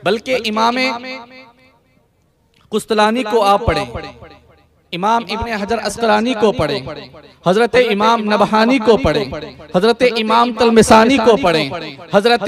बल्कि इमाम कुस्तलानी को आप पढ़ें, इमाम इब्ने हजर अस्कलानी को पढ़ें, हजरत इमाम नबहानी को पढ़ें, हजरत इमाम तलमिसानी को पढ़ें, हजरत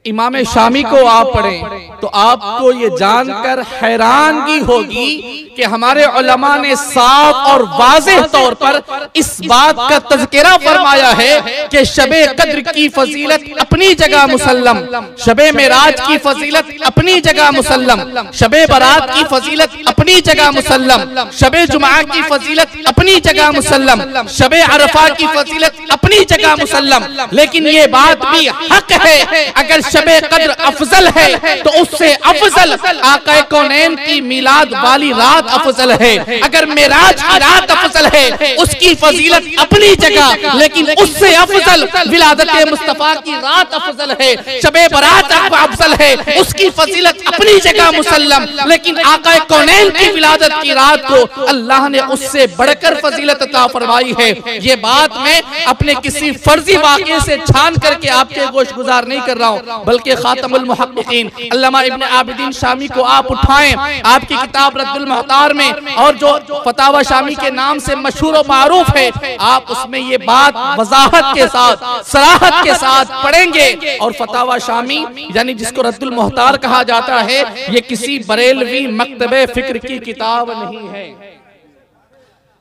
इमाम शामी को आप पढ़ें, तो आपको ये जानकर हैरानगी होगी कि हमारे उलमा ने साफ और वाज़ेह तौर पर इस बात का तज़किरा फरमाया है कि शबे कद्र की फजीलत अपनी जगह मुसल्लम, शबे मेराज की फजीलत अपनी जगह मुसल्लम, शबे बारात की फजीलत अपनी जगह मुसल्लम, शबे जुमा की फजीलत अपनी जगह मुसल्लम, शबे अरफा की फजीलत अपनी जगह मुसल्लम। लेकिन ये बात भी हक है, अगर शबे कद्र अफजल है तो उससे अफजल आक़ाए कौनैन की मिलाद वाली रात अफजल है। अगर मेराज की रात अफजल है उसकी फजीलत अपनी जगह, लेकिन उससे अफजल विलादत मुस्तफा की रात अफजल है। शबे बरात अफजल है, उसकी फजीलत अपनी जगह मुसल्लम, लेकिन आक़ाए कौनैन की विलादत की रात को अल्लाह ने उससे बढ़कर फजीलत अता फरमाई है। ये बात मैं अपने किसी फर्जी वाक़े से छान करके आपके गोश गुजार नहीं कर रहा हूँ, बल्कि खातमुल मुहक्किकीन अल्लामा इब्ने आबिदीन शामी को आप उठाएं, आपकी किताब रद्दुल मुहतार में, और जो फतावा शामी के नाम से मशहूर और मारूफ है, आप उसमें ये बात वजाहत के साथ, सराहत के साथ पढ़ेंगे। और फतावा शामी यानी जिसको रद्दुल मुहतार कहा जाता है, ये किसी बरेलवी मकतबे फिक्र की किताब नहीं है,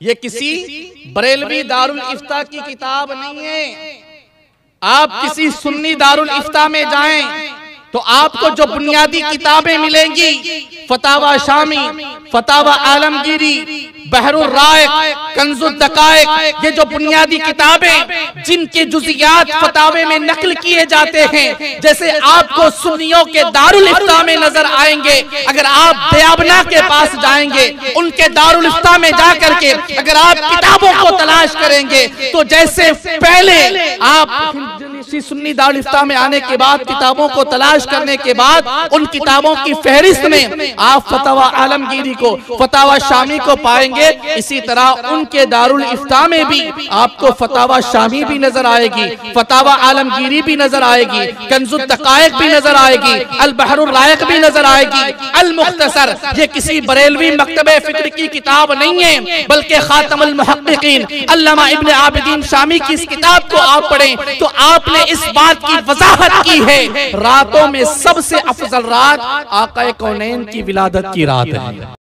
ये किसी बरेलवी दारुल इफ्ता की किताब नहीं है। आप किसी सुन्नी दारुल इफ्ता में जाएं तो आपको जो बुनियादी किताबें मिलेंगी, फतावा शामी, फतावा आलमगीरी, बहरुर राइक, कंजुद दकाइक, ये जो बुनियादी किताबें जिनके जुज़ियात फतावे में नकल किए जाते हैं, जैसे आपको सुन्नियों के दारुल इफ्ता में नजर आएंगे। अगर आप दयाबना के पास जाएंगे, उनके दारुल इफ्ता में जाकर के अगर आप किताबों को तलाश करेंगे, तो जैसे पहले आप सुन्नी दारुल इफ्ता में आने के बाद किताबों को तलाश करने के बाद उन किताबों की फहरिस्त में आप फतावा आलमगीरी को, फतावा शामी को पाएंगे, इसी तरह उनके दारुल इफ्ता में भी आपको फतावा शामी भी नजर आएगी, फतावा आलमगीरी भी नजर आएगी, कंजुद दकाइक भी नजर आएगी, अल बहरुर राइक भी नजर आएगी, अल मुख्तसर। ये किसी बरेलवी मकतबे फिक्र की किताब नहीं है, बल्कि खातमुल मुहक्किकीन अल्लामा इब्ने आबिदीन शामी की इस किताब को आप पढ़ें तो आपने इस बात की वजाहत की है, रातों में सबसे अफजल रात आक़ाए कौनैन की विलादत की रात है।